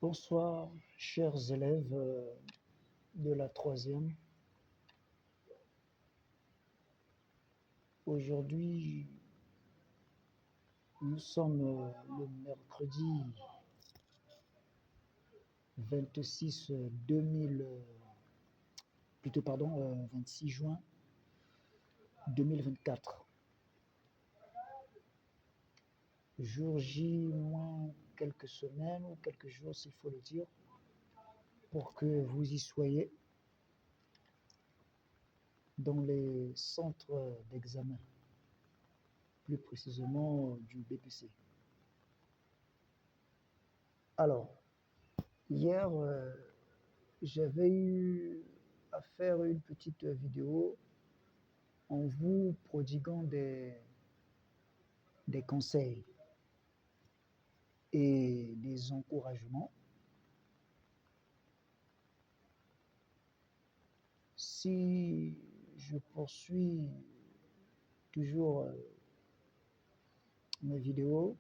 Bonsoir, chers élèves de la troisième. Aujourd'hui, nous sommes le mercredi 26 26 juin 2024. Jour J moins quelques semaines ou quelques jours, s'il faut le dire, pour que vous y soyez dans les centres d'examen, plus précisément du BPC. Alors, hier, j'avais eu à faire une petite vidéo en vous prodiguant des conseils et des encouragements. Si je poursuis toujours mes vidéos,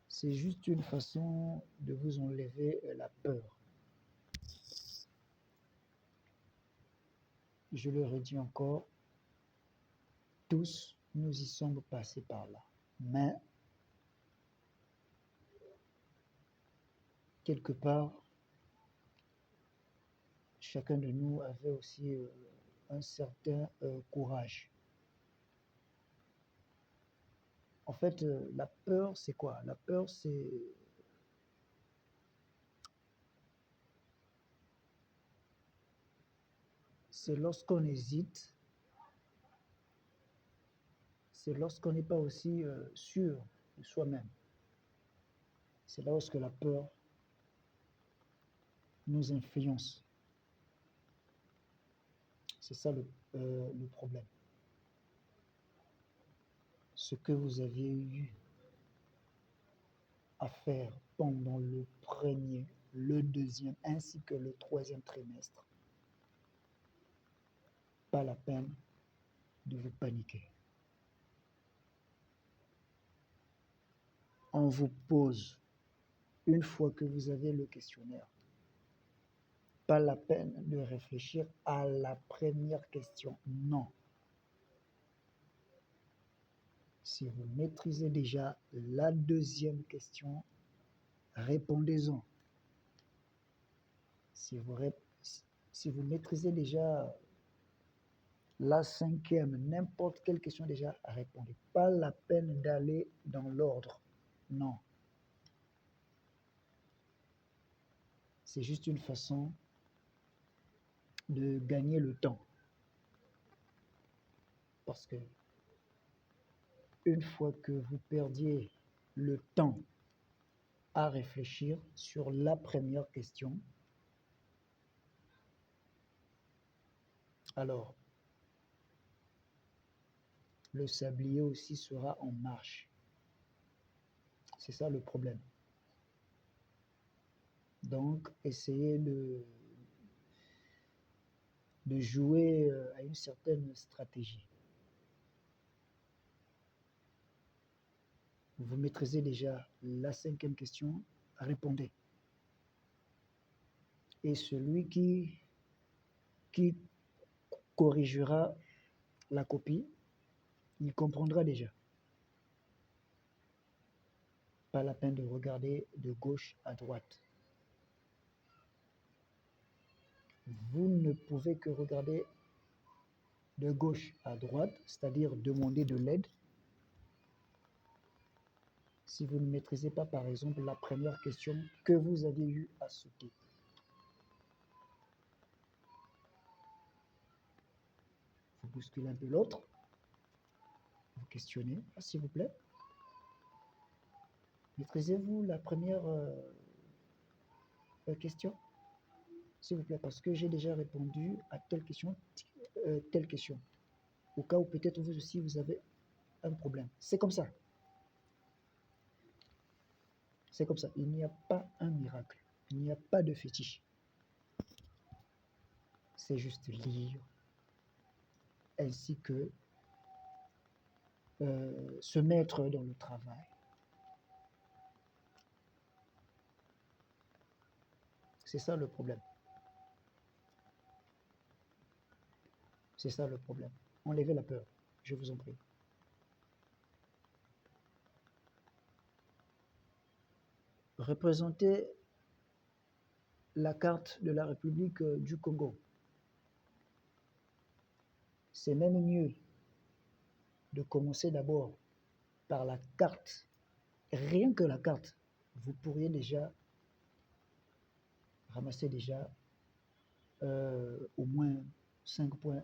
c'est juste une façon de vous enlever la peur. Je le redis encore, tous nous y sommes passés par là. Mais, quelque part, chacun de nous avait aussi un certain courage. En fait, la peur, c'est quoi? La peur, c'est lorsqu'on hésite, c'est lorsqu'on n'est pas aussi sûr de soi-même. C'est lorsque la peur nous influence. C'est ça le problème. Ce que vous aviez eu à faire pendant le premier, le deuxième ainsi que le troisième trimestre, pas la peine de vous paniquer. On vous pose, une fois que vous avez le questionnaire, pas la peine de réfléchir à la première question. Non. Si vous maîtrisez déjà la deuxième question, répondez-en. Si vous maîtrisez déjà la cinquième, n'importe quelle question déjà, répondez. Pas la peine d'aller dans l'ordre. Non. C'est juste une façon de gagner le temps. Parce que une fois que vous perdiez le temps à réfléchir sur la première question, alors le sablier aussi sera en marche. C'est ça le problème. Donc, essayez de jouer à une certaine stratégie. Vous maîtrisez déjà la cinquième question, répondez. Et celui qui corrigera la copie, il comprendra déjà. Pas la peine de regarder de gauche à droite. Vous ne pouvez que regarder de gauche à droite, c'est-à-dire demander de l'aide. Si vous ne maîtrisez pas, par exemple, la première question que vous avez eu à sauter. Vous bousculez un peu l'autre. Vous questionnez, s'il vous plaît. Maîtrisez-vous la première question? S'il vous plaît, parce que j'ai déjà répondu à telle question. Au cas où peut-être vous aussi, vous avez un problème. C'est comme ça. C'est comme ça. Il n'y a pas un miracle. Il n'y a pas de fétiche. C'est juste lire, ainsi que se mettre dans le travail. C'est ça le problème. C'est ça le problème. Enlevez la peur, je vous en prie. Représentez la carte de la République du Congo. C'est même mieux de commencer d'abord par la carte. Rien que la carte, vous pourriez déjà ramasser déjà au moins 5 points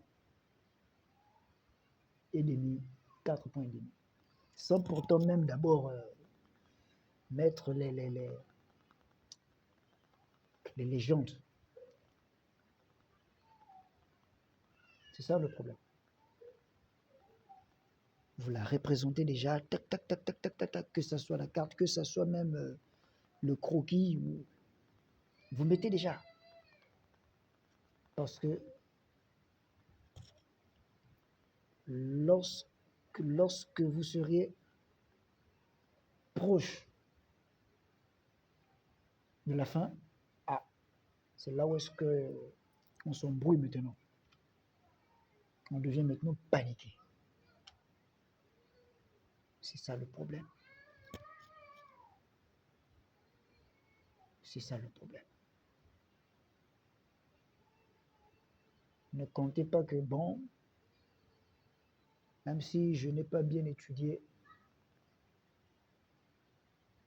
et demi, 4 points et demi. Sans pourtant même d'abord mettre les légendes. C'est ça le problème. Vous la représentez déjà, tac, tac, tac, tac, tac, tac, tac, que ce soit la carte, que ce soit même le croquis. Vous mettez déjà. Parce que lorsque vous seriez proche de la fin, c'est là où est-ce qu'on s'embrouille maintenant. On devient maintenant paniqué. C'est ça le problème. C'est ça le problème. Ne comptez pas que, bon, même si je n'ai pas bien étudié,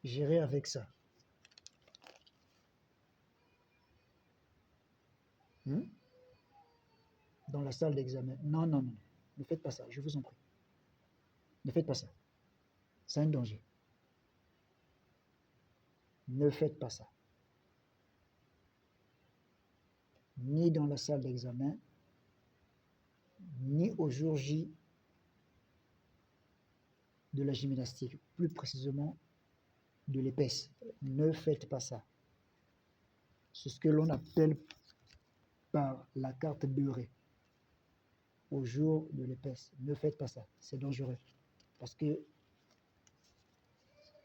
j'irai avec ça. Dans la salle d'examen. Non, non, non. Ne faites pas ça, je vous en prie. Ne faites pas ça. C'est un danger. Ne faites pas ça. Ni dans la salle d'examen, ni au jour J de la gymnastique, plus précisément de l'épaisse. Ne faites pas ça. C'est ce que l'on appelle par la carte beurrée. Au jour de l'épaisse. Ne faites pas ça. C'est dangereux. Parce que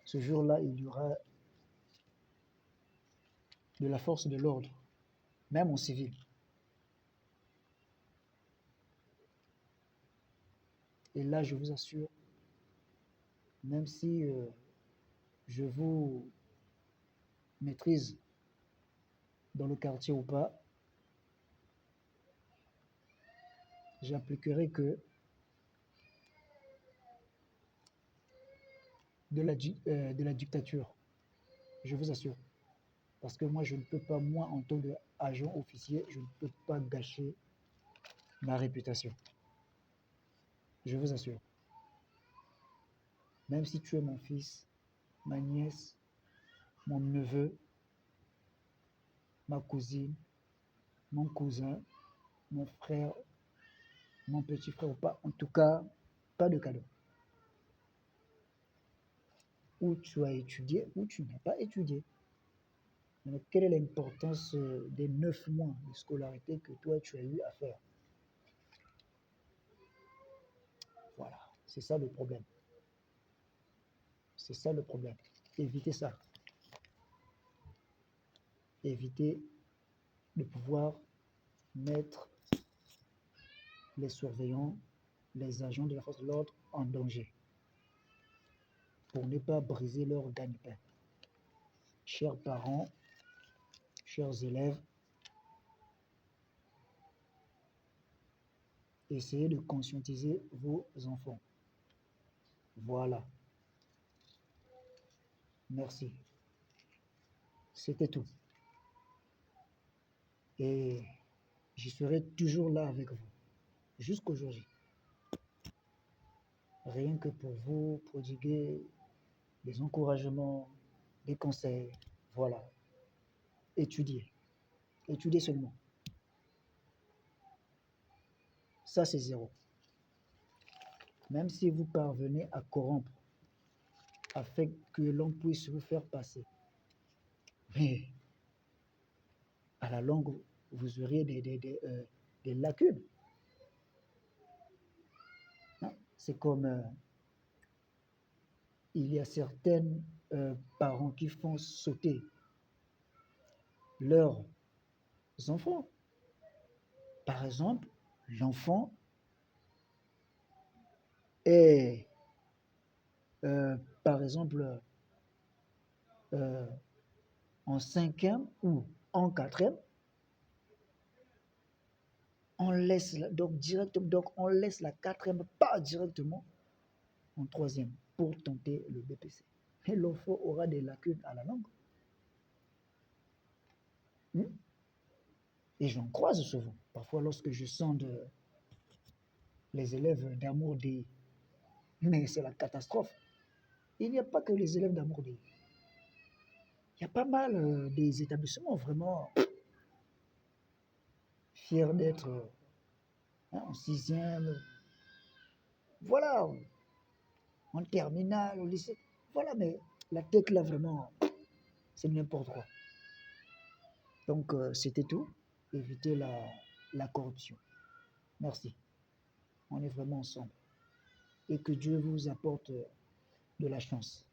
ce jour-là, il y aura de la force de l'ordre, même en civil. Et là, je vous assure, même si je vous maîtrise dans le quartier ou pas, j'appliquerai que de la dictature, je vous assure. Parce que moi, je ne peux pas, moi, en tant qu'agent officier, je ne peux pas gâcher ma réputation. Je vous assure. Même si tu es mon fils, ma nièce, mon neveu, ma cousine, mon cousin, mon frère, mon petit frère ou pas, en tout cas, pas de cadeau. Ou tu as étudié ou tu n'as pas étudié. Donc, quelle est l'importance des 9 mois de scolarité que toi tu as eu à faire? Voilà, c'est ça le problème. C'est ça le problème. Évitez ça. Évitez de pouvoir mettre les surveillants, les agents de la force de l'ordre en danger pour ne pas briser leur gagne-pain. Chers parents, chers élèves, essayez de conscientiser vos enfants. Voilà. Merci. C'était tout. Et je serai toujours là avec vous, jusqu'aujourd'hui. Rien que pour vous prodiguer des encouragements, des conseils. Voilà. Étudiez. Étudiez seulement. Ça, c'est zéro. Même si vous parvenez à corrompre afin que l'on puisse vous faire passer. Mais à la longue, vous auriez des lacunes. C'est comme il y a certains parents qui font sauter leurs enfants. Par exemple, l'enfant est, par exemple, euh, en cinquième ou en quatrième, on laisse on laisse la quatrième pas directement en troisième pour tenter le BPC. Et l'enfant aura des lacunes à la langue. Et j'en croise souvent. Parfois, lorsque je sens les élèves d'amour D, mais c'est la catastrophe. Il n'y a pas que les élèves d'amour D. Il y a pas mal des établissements vraiment fiers d'être en sixième, voilà, en terminale, au lycée. Voilà, mais la tête là, vraiment, c'est n'importe quoi. Donc, c'était tout. Éviter la corruption. Merci. On est vraiment ensemble. Et que Dieu vous apporte de la chance.